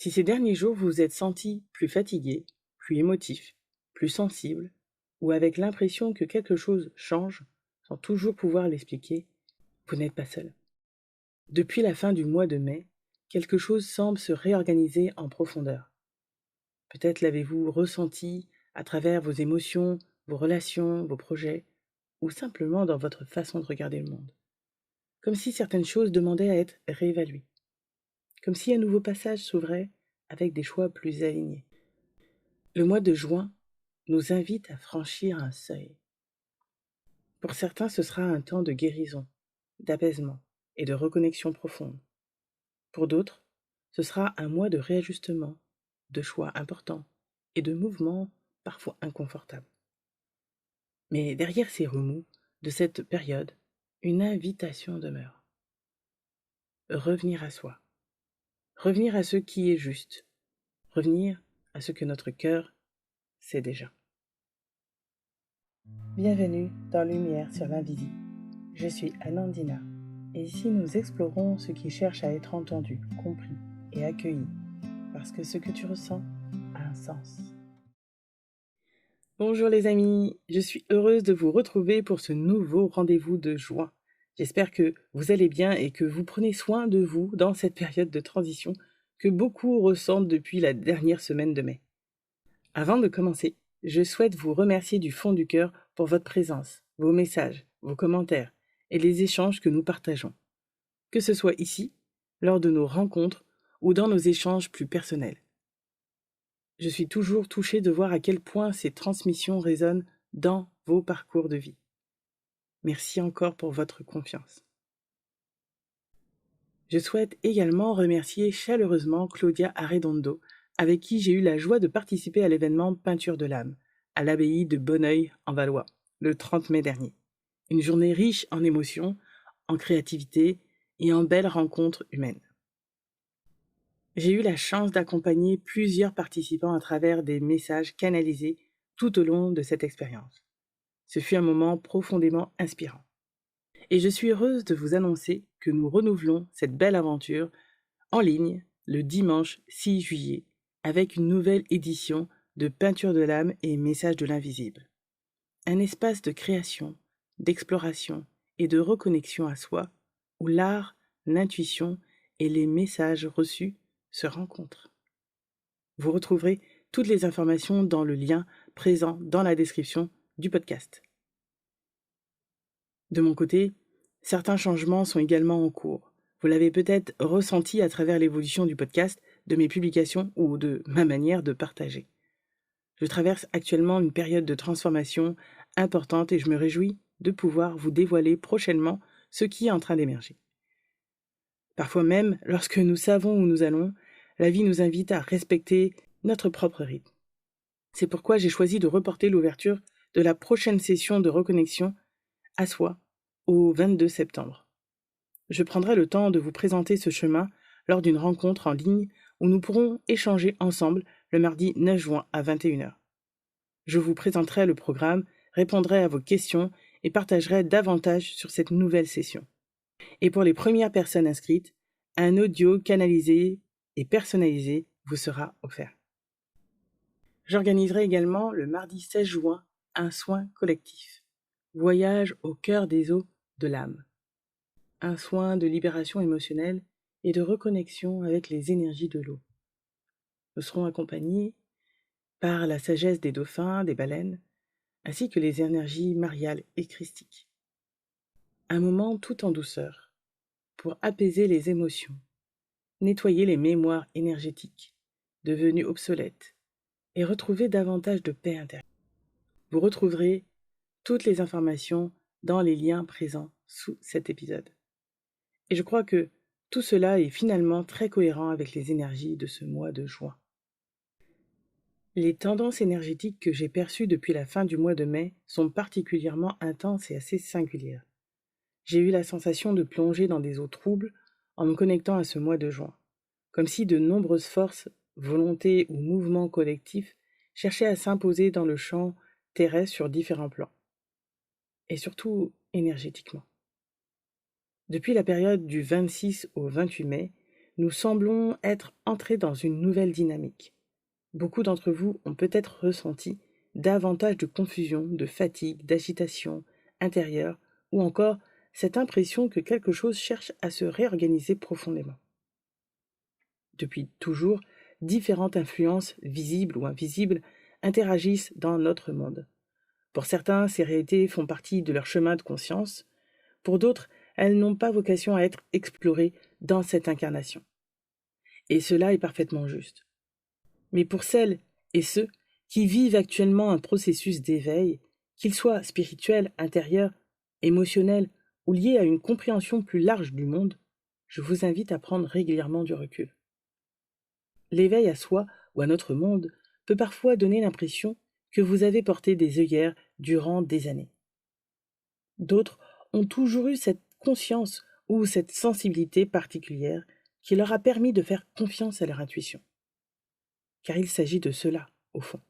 Si ces derniers jours vous vous êtes senti plus fatigué, plus émotif, plus sensible, ou avec l'impression que quelque chose change sans toujours pouvoir l'expliquer, vous n'êtes pas seul. Depuis la fin du mois de mai, quelque chose semble se réorganiser en profondeur. Peut-être l'avez-vous ressenti à travers vos émotions, vos relations, vos projets, ou simplement dans votre façon de regarder le monde. Comme si certaines choses demandaient à être réévaluées. Comme si un nouveau passage s'ouvrait avec des choix plus alignés. Le mois de juin nous invite à franchir un seuil. Pour certains, ce sera un temps de guérison, d'apaisement et de reconnexion profonde. Pour d'autres, ce sera un mois de réajustement, de choix importants et de mouvements parfois inconfortables. Mais derrière ces remous de cette période, une invitation demeure. Revenir à soi. Revenir à ce qui est juste. Revenir à ce que notre cœur sait déjà. Bienvenue dans Lumière sur l'invisible. Je suis Anandina et ici nous explorons ce qui cherche à être entendu, compris et accueilli parce que ce que tu ressens a un sens. Bonjour les amis, je suis heureuse de vous retrouver pour ce nouveau rendez-vous de juin. J'espère que vous allez bien et que vous prenez soin de vous dans cette période de transition que beaucoup ressentent depuis la dernière semaine de mai. Avant de commencer, je souhaite vous remercier du fond du cœur pour votre présence, vos messages, vos commentaires et les échanges que nous partageons. Que ce soit ici, lors de nos rencontres ou dans nos échanges plus personnels. Je suis toujours touchée de voir à quel point ces transmissions résonnent dans vos parcours de vie. Merci encore pour votre confiance. Je souhaite également remercier chaleureusement Claudia Arredondo, avec qui j'ai eu la joie de participer à l'événement Peinture de l'âme, à l'abbaye de Bonneuil en Valois, le 30 mai dernier. Une journée riche en émotions, en créativité et en belles rencontres humaines. J'ai eu la chance d'accompagner plusieurs participants à travers des messages canalisés tout au long de cette expérience. Ce fut un moment profondément inspirant. Et je suis heureuse de vous annoncer que nous renouvelons cette belle aventure en ligne le dimanche 6 juillet avec une nouvelle édition de Peinture de l'âme et Messages de l'invisible. Un espace de création, d'exploration et de reconnexion à soi où l'art, l'intuition et les messages reçus se rencontrent. Vous retrouverez toutes les informations dans le lien présent dans la description du podcast. De mon côté, certains changements sont également en cours. Vous l'avez peut-être ressenti à travers l'évolution du podcast, de mes publications ou de ma manière de partager. Je traverse actuellement une période de transformation importante et je me réjouis de pouvoir vous dévoiler prochainement ce qui est en train d'émerger. Parfois même, lorsque nous savons où nous allons, la vie nous invite à respecter notre propre rythme. C'est pourquoi j'ai choisi de reporter l'ouverture de la prochaine session de reconnexion à soi au 22 septembre. Je prendrai le temps de vous présenter ce chemin lors d'une rencontre en ligne où nous pourrons échanger ensemble le mardi 9 juin à 21h. Je vous présenterai le programme, répondrai à vos questions et partagerai davantage sur cette nouvelle session. Et pour les premières personnes inscrites, un audio canalisé et personnalisé vous sera offert. J'organiserai également le mardi 16 juin un soin collectif. Voyage au cœur des eaux de l'âme. Un soin de libération émotionnelle et de reconnexion avec les énergies de l'eau. Nous serons accompagnés par la sagesse des dauphins, des baleines, ainsi que les énergies mariales et christiques. Un moment tout en douceur, pour apaiser les émotions, nettoyer les mémoires énergétiques, devenues obsolètes, et retrouver davantage de paix intérieure. Vous retrouverez toutes les informations dans les liens présents sous cet épisode. Et je crois que tout cela est finalement très cohérent avec les énergies de ce mois de juin. Les tendances énergétiques que j'ai perçues depuis la fin du mois de mai sont particulièrement intenses et assez singulières. J'ai eu la sensation de plonger dans des eaux troubles en me connectant à ce mois de juin, comme si de nombreuses forces, volontés ou mouvements collectifs cherchaient à s'imposer dans le champ terrestre sur différents plans, et surtout énergétiquement. Depuis la période du 26 au 28 mai, nous semblons être entrés dans une nouvelle dynamique. Beaucoup d'entre vous ont peut-être ressenti davantage de confusion, de fatigue, d'agitation intérieure, ou encore cette impression que quelque chose cherche à se réorganiser profondément. Depuis toujours, différentes influences, visibles ou invisibles, interagissent dans notre monde. Pour certains, ces réalités font partie de leur chemin de conscience. Pour d'autres, elles n'ont pas vocation à être explorées dans cette incarnation. Et cela est parfaitement juste. Mais pour celles et ceux qui vivent actuellement un processus d'éveil, qu'il soit spirituel, intérieur, émotionnel ou lié à une compréhension plus large du monde, je vous invite à prendre régulièrement du recul. L'éveil à soi ou à notre monde peut parfois donner l'impression que vous avez porté des œillères durant des années. D'autres ont toujours eu cette conscience ou cette sensibilité particulière qui leur a permis de faire confiance à leur intuition. Car il s'agit de cela, au fond.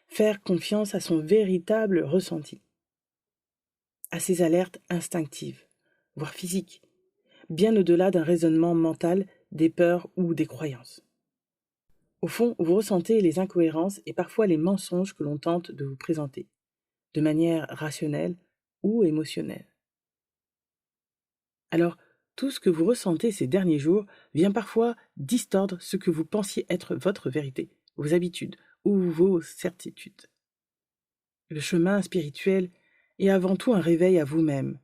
Faire confiance à son véritable ressenti, à ses alertes instinctives, voire physiques, bien au-delà d'un raisonnement mental, des peurs ou des croyances. Au fond, vous ressentez les incohérences et parfois les mensonges que l'on tente de vous présenter, de manière rationnelle ou émotionnelle. Alors, tout ce que vous ressentez ces derniers jours vient parfois distordre ce que vous pensiez être votre vérité, vos habitudes ou vos certitudes. Le chemin spirituel est avant tout un réveil à vous-même,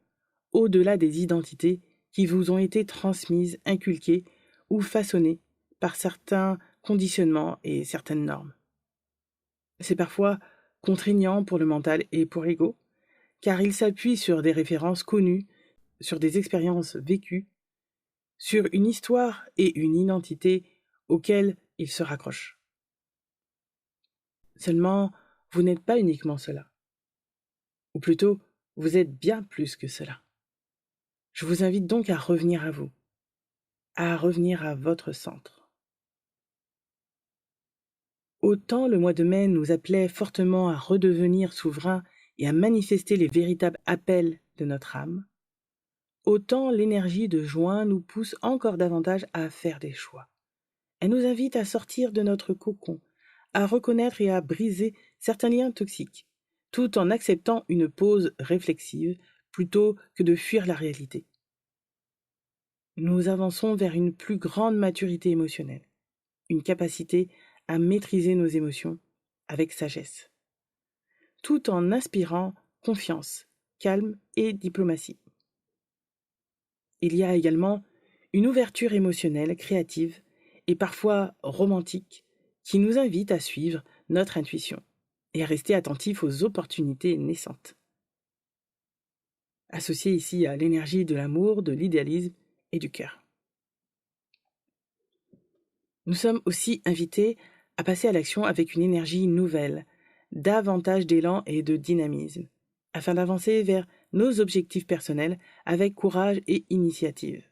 au-delà des identités qui vous ont été transmises, inculquées ou façonnées par certains conditionnements et certaines normes. C'est parfois contraignant pour le mental et pour l'ego, car il s'appuie sur des références connues, sur des expériences vécues, sur une histoire et une identité auxquelles il se raccroche. Seulement, vous n'êtes pas uniquement cela. Ou plutôt, vous êtes bien plus que cela. Je vous invite donc à revenir à vous, à revenir à votre centre. Autant le mois de mai nous appelait fortement à redevenir souverains et à manifester les véritables appels de notre âme, autant l'énergie de juin nous pousse encore davantage à faire des choix. Elle nous invite à sortir de notre cocon, à reconnaître et à briser certains liens toxiques, tout en acceptant une pause réflexive plutôt que de fuir la réalité. Nous avançons vers une plus grande maturité émotionnelle, une capacité à maîtriser nos émotions avec sagesse, tout en inspirant confiance, calme et diplomatie. Il y a également une ouverture émotionnelle, créative et parfois romantique qui nous invite à suivre notre intuition et à rester attentifs aux opportunités naissantes. Associées ici à l'énergie de l'amour, de l'idéalisme et du cœur. Nous sommes aussi invités à passer à l'action avec une énergie nouvelle, davantage d'élan et de dynamisme, afin d'avancer vers nos objectifs personnels avec courage et initiative.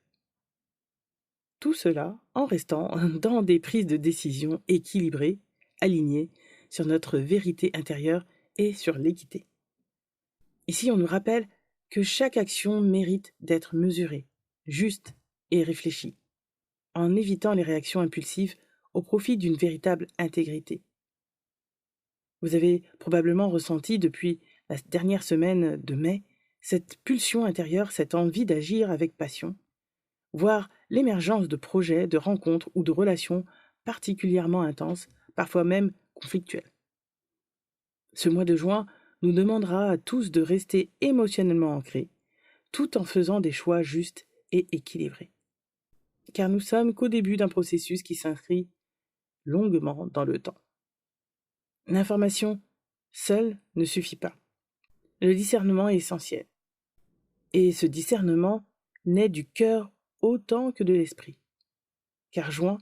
Tout cela en restant dans des prises de décision équilibrées, alignées sur notre vérité intérieure et sur l'équité. Ici, on nous rappelle que chaque action mérite d'être mesurée, juste et réfléchie, en évitant les réactions impulsives au profit d'une véritable intégrité. Vous avez probablement ressenti depuis la dernière semaine de mai cette pulsion intérieure, cette envie d'agir avec passion, voire l'émergence de projets, de rencontres ou de relations particulièrement intenses, parfois même conflictuelles. Ce mois de juin nous demandera à tous de rester émotionnellement ancrés, tout en faisant des choix justes et équilibrés. Car nous sommes qu'au début d'un processus qui s'inscrit longuement dans le temps. L'information seule ne suffit pas. Le discernement est essentiel. Et ce discernement naît du cœur autant que de l'esprit. Car juin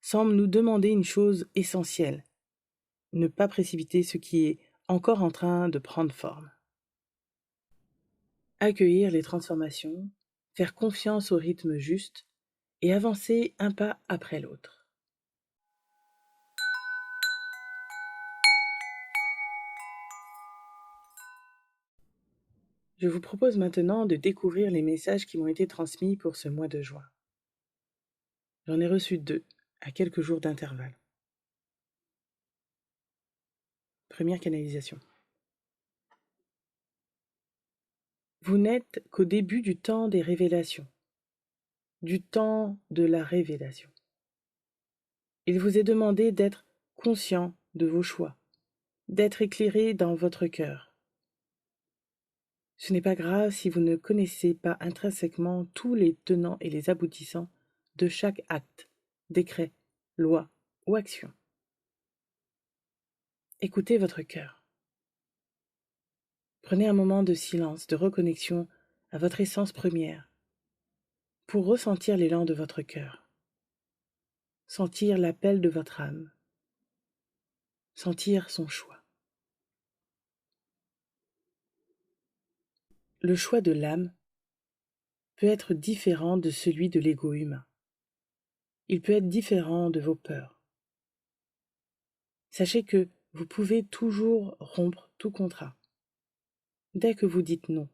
semble nous demander une chose essentielle, ne pas précipiter ce qui est encore en train de prendre forme. Accueillir les transformations, faire confiance au rythme juste et avancer un pas après l'autre. Je vous propose maintenant de découvrir les messages qui m'ont été transmis pour ce mois de juin. J'en ai reçu 2, à quelques jours d'intervalle. Première canalisation. Vous n'êtes qu'au début du temps des révélations, du temps de la révélation. Il vous est demandé d'être conscient de vos choix, d'être éclairé dans votre cœur. Ce n'est pas grave si vous ne connaissez pas intrinsèquement tous les tenants et les aboutissants de chaque acte, décret, loi ou action. Écoutez votre cœur. Prenez un moment de silence, de reconnexion à votre essence première pour ressentir l'élan de votre cœur, sentir l'appel de votre âme, sentir son choix. Le choix de l'âme peut être différent de celui de l'ego humain. Il peut être différent de vos peurs. Sachez que vous pouvez toujours rompre tout contrat. Dès que vous dites non,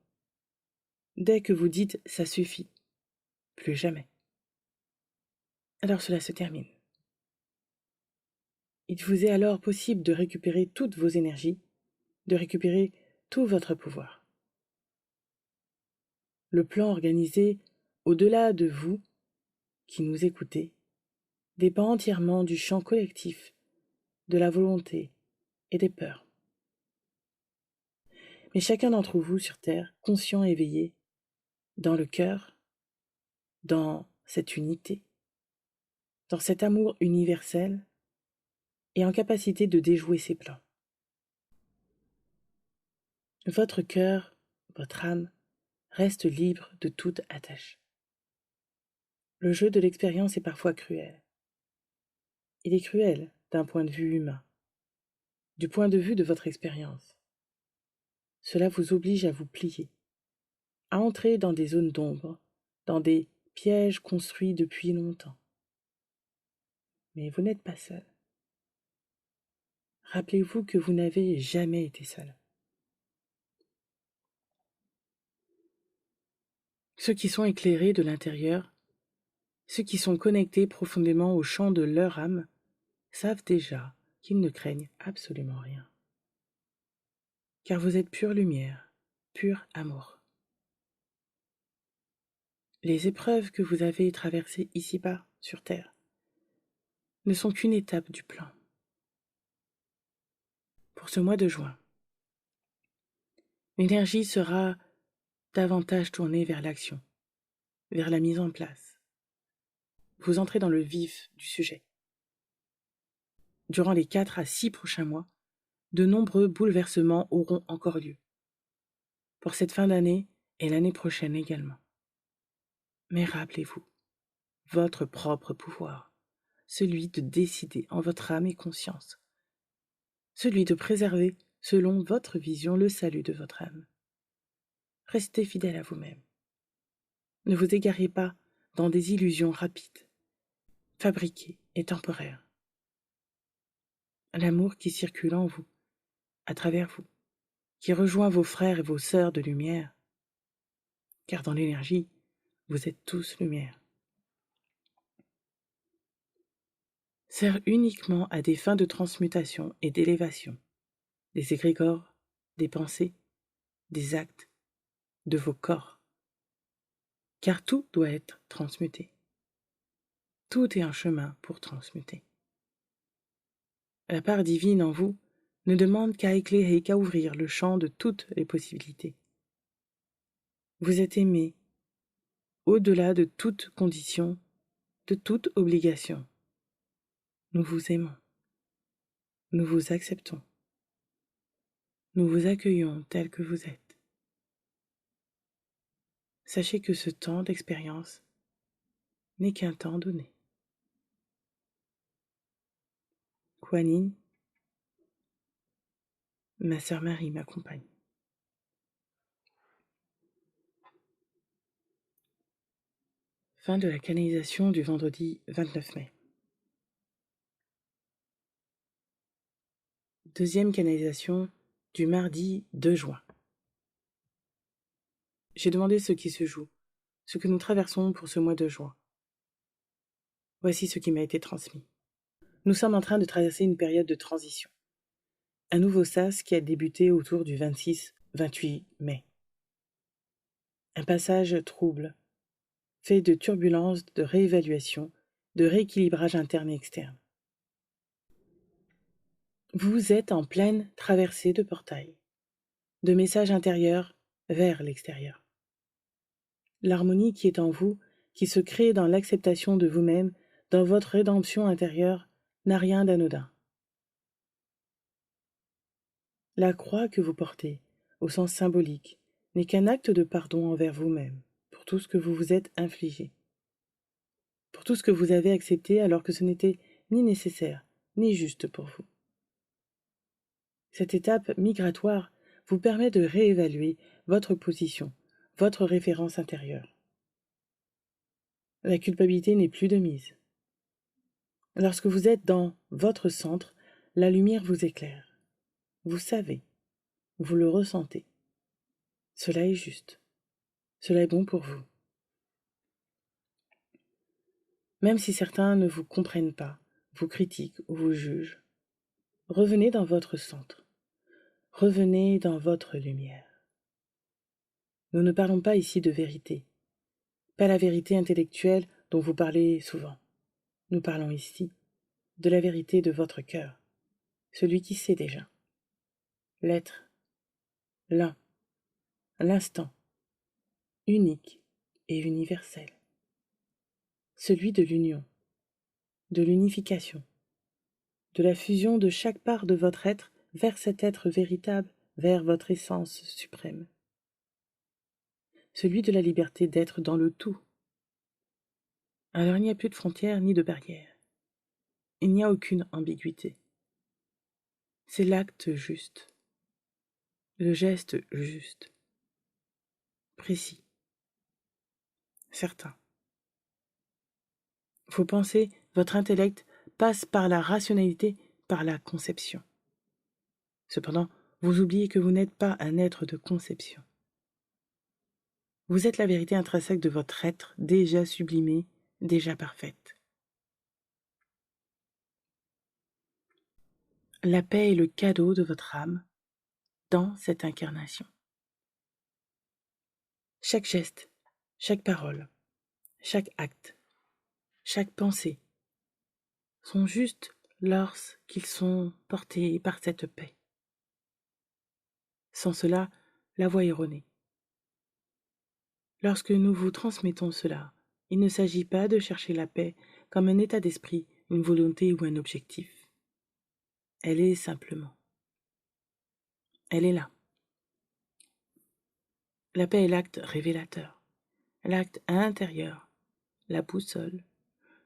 dès que vous dites ça suffit, plus jamais. Alors cela se termine. Il vous est alors possible de récupérer toutes vos énergies, de récupérer tout votre pouvoir. Le plan organisé au-delà de vous, qui nous écoutez, dépend entièrement du champ collectif, de la volonté et des peurs. Mais chacun d'entre vous sur Terre, conscient et éveillé, dans le cœur, dans cette unité, dans cet amour universel, est en capacité de déjouer ses plans. Votre cœur, votre âme, reste libre de toute attache. Le jeu de l'expérience est parfois cruel. Il est cruel d'un point de vue humain, du point de vue de votre expérience. Cela vous oblige à vous plier, à entrer dans des zones d'ombre, dans des pièges construits depuis longtemps. Mais vous n'êtes pas seul. Rappelez-vous que vous n'avez jamais été seul. Ceux qui sont éclairés de l'intérieur, ceux qui sont connectés profondément au champ de leur âme, savent déjà qu'ils ne craignent absolument rien. Car vous êtes pure lumière, pur amour. Les épreuves que vous avez traversées ici-bas, sur Terre, ne sont qu'une étape du plan. Pour ce mois de juin, l'énergie sera davantage tournée vers l'action, vers la mise en place. Vous entrez dans le vif du sujet. Durant les 4 à 6 prochains mois, de nombreux bouleversements auront encore lieu. Pour cette fin d'année et l'année prochaine également. Mais rappelez-vous, votre propre pouvoir, celui de décider en votre âme et conscience, celui de préserver, selon votre vision, le salut de votre âme. Restez fidèle à vous-même. Ne vous égarez pas dans des illusions rapides, fabriquées et temporaires. L'amour qui circule en vous, à travers vous, qui rejoint vos frères et vos sœurs de lumière, car dans l'énergie, vous êtes tous lumière, sert uniquement à des fins de transmutation et d'élévation, des égrégores, des pensées, des actes, de vos corps, car tout doit être transmuté. Tout est un chemin pour transmuter. La part divine en vous ne demande qu'à éclairer, qu'à ouvrir le champ de toutes les possibilités. Vous êtes aimé, au-delà de toute condition, de toute obligation. Nous vous aimons. Nous vous acceptons. Nous vous accueillons tel que vous êtes. Sachez que ce temps d'expérience n'est qu'un temps donné. Kuan Yin, ma sœur Marie m'accompagne. Fin de la canalisation du vendredi 29 mai. Deuxième canalisation du mardi 2 juin. J'ai demandé ce qui se joue, ce que nous traversons pour ce mois de juin. Voici ce qui m'a été transmis. Nous sommes en train de traverser une période de transition. Un nouveau sas qui a débuté autour du 26-28 mai. Un passage trouble, fait de turbulences, de réévaluation, de rééquilibrage interne et externe. Vous êtes en pleine traversée de portail, de messages intérieurs vers l'extérieur. L'harmonie qui est en vous, qui se crée dans l'acceptation de vous-même, dans votre rédemption intérieure, n'a rien d'anodin. La croix que vous portez, au sens symbolique, n'est qu'un acte de pardon envers vous-même, pour tout ce que vous vous êtes infligé, pour tout ce que vous avez accepté alors que ce n'était ni nécessaire, ni juste pour vous. Cette étape migratoire vous permet de réévaluer votre position, votre référence intérieure. La culpabilité n'est plus de mise. Lorsque vous êtes dans votre centre, la lumière vous éclaire. Vous savez, vous le ressentez. Cela est juste. Cela est bon pour vous. Même si certains ne vous comprennent pas, vous critiquent ou vous jugent, revenez dans votre centre. Revenez dans votre lumière. Nous ne parlons pas ici de vérité, pas la vérité intellectuelle dont vous parlez souvent. Nous parlons ici de la vérité de votre cœur, celui qui sait déjà. L'être, l'un, l'instant, unique et universel. Celui de l'union, de l'unification, de la fusion de chaque part de votre être vers cet être véritable, vers votre essence suprême. Celui de la liberté d'être dans le tout. Alors il n'y a plus de frontières ni de barrières. Il n'y a aucune ambiguïté. C'est l'acte juste, le geste juste, précis, certain. Vos pensées, votre intellect passent par la rationalité, par la conception. Cependant, vous oubliez que vous n'êtes pas un être de conception. Vous êtes la vérité intrinsèque de votre être, déjà sublimée, déjà parfaite. La paix est le cadeau de votre âme dans cette incarnation. Chaque geste, chaque parole, chaque acte, chaque pensée sont justes lorsqu'ils sont portés par cette paix. Sans cela, la voie est erronée. Lorsque nous vous transmettons cela, il ne s'agit pas de chercher la paix comme un état d'esprit, une volonté ou un objectif. Elle est simplement. Elle est là. La paix est l'acte révélateur, l'acte intérieur, la boussole,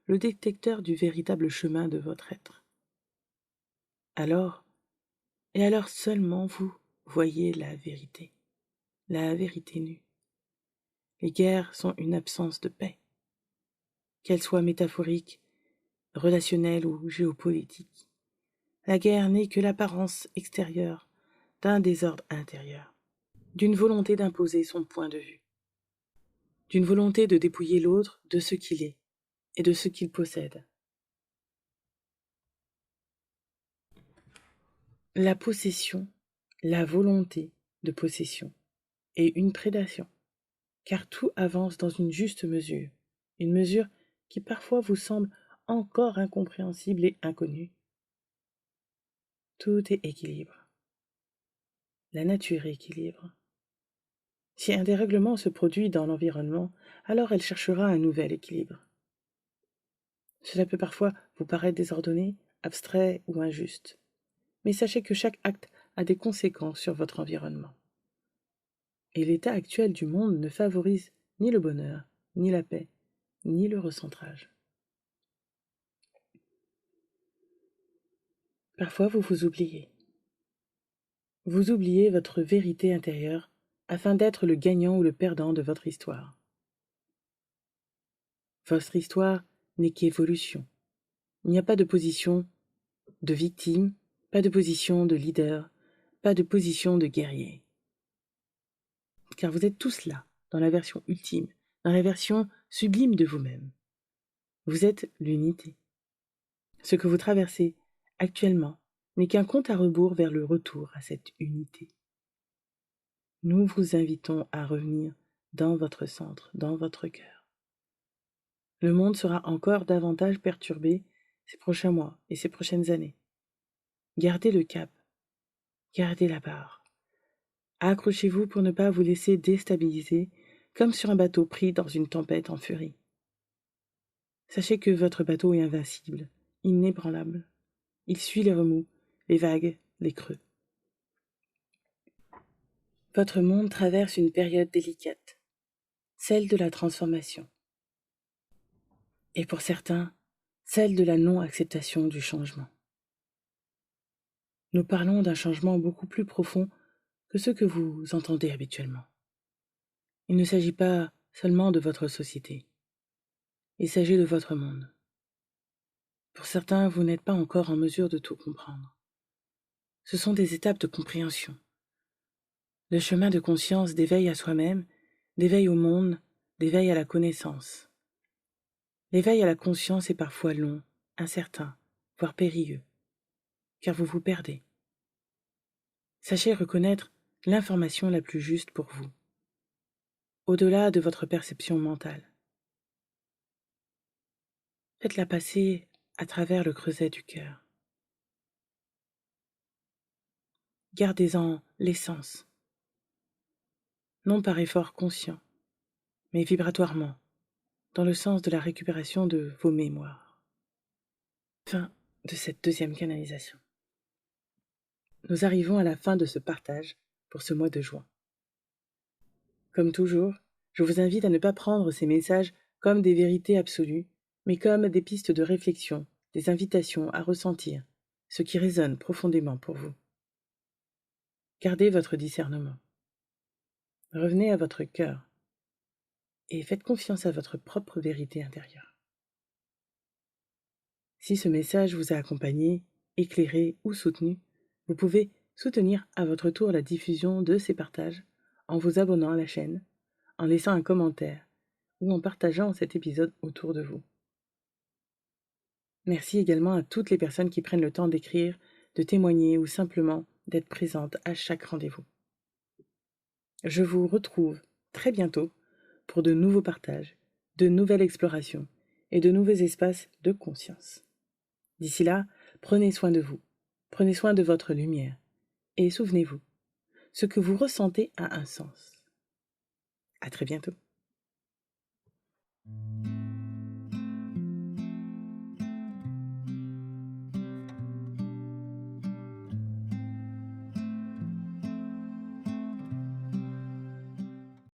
le détecteur du véritable chemin de votre être. Alors, et alors seulement vous voyez la vérité nue. Les guerres sont une absence de paix, qu'elles soient métaphoriques, relationnelles ou géopolitiques. La guerre n'est que l'apparence extérieure d'un désordre intérieur, d'une volonté d'imposer son point de vue, d'une volonté de dépouiller l'autre de ce qu'il est et de ce qu'il possède. La possession, la volonté de possession est une prédation, car tout avance dans une juste mesure, une mesure qui parfois vous semble encore incompréhensible et inconnue. Tout est équilibre. La nature est équilibre. Si un dérèglement se produit dans l'environnement, alors elle cherchera un nouvel équilibre. Cela peut parfois vous paraître désordonné, abstrait ou injuste, mais sachez que chaque acte a des conséquences sur votre environnement. Et l'état actuel du monde ne favorise ni le bonheur, ni la paix, ni le recentrage. Parfois vous vous oubliez. Vous oubliez votre vérité intérieure afin d'être le gagnant ou le perdant de votre histoire. Votre histoire n'est qu'évolution. Il n'y a pas de position de victime, pas de position de leader, pas de position de guerrier. Car vous êtes tous là, dans la version ultime, dans la version sublime de vous-même. Vous êtes l'unité. Ce que vous traversez actuellement n'est qu'un compte à rebours vers le retour à cette unité. Nous vous invitons à revenir dans votre centre, dans votre cœur. Le monde sera encore davantage perturbé ces prochains mois et ces prochaines années. Gardez le cap, gardez la barre. Accrochez-vous pour ne pas vous laisser déstabiliser comme sur un bateau pris dans une tempête en furie. Sachez que votre bateau est invincible, inébranlable. Il suit les remous, les vagues, les creux. Votre monde traverse une période délicate, celle de la transformation. Et pour certains, celle de la non-acceptation du changement. Nous parlons d'un changement beaucoup plus profond que ce que vous entendez habituellement. Il ne s'agit pas seulement de votre société, il s'agit de votre monde. Pour certains, vous n'êtes pas encore en mesure de tout comprendre. Ce sont des étapes de compréhension. Le chemin de conscience d'éveil à soi-même, d'éveil au monde, d'éveil à la connaissance. L'éveil à la conscience est parfois long, incertain, voire périlleux, car vous vous perdez. Sachez reconnaître l'information la plus juste pour vous, au-delà de votre perception mentale. Faites-la passer à travers le creuset du cœur. Gardez-en l'essence, non par effort conscient, mais vibratoirement, dans le sens de la récupération de vos mémoires. Fin de cette deuxième canalisation. Nous arrivons à la fin de ce partage pour ce mois de juin. Comme toujours, je vous invite à ne pas prendre ces messages comme des vérités absolues, mais comme des pistes de réflexion, des invitations à ressentir ce qui résonne profondément pour vous. Gardez votre discernement. Revenez à votre cœur et faites confiance à votre propre vérité intérieure. Si ce message vous a accompagné, éclairé ou soutenu, vous pouvez soutenir à votre tour la diffusion de ces partages en vous abonnant à la chaîne, en laissant un commentaire ou en partageant cet épisode autour de vous. Merci également à toutes les personnes qui prennent le temps d'écrire, de témoigner ou simplement d'être présentes à chaque rendez-vous. Je vous retrouve très bientôt pour de nouveaux partages, de nouvelles explorations et de nouveaux espaces de conscience. D'ici là, prenez soin de vous, prenez soin de votre lumière et souvenez-vous, ce que vous ressentez a un sens. À très bientôt.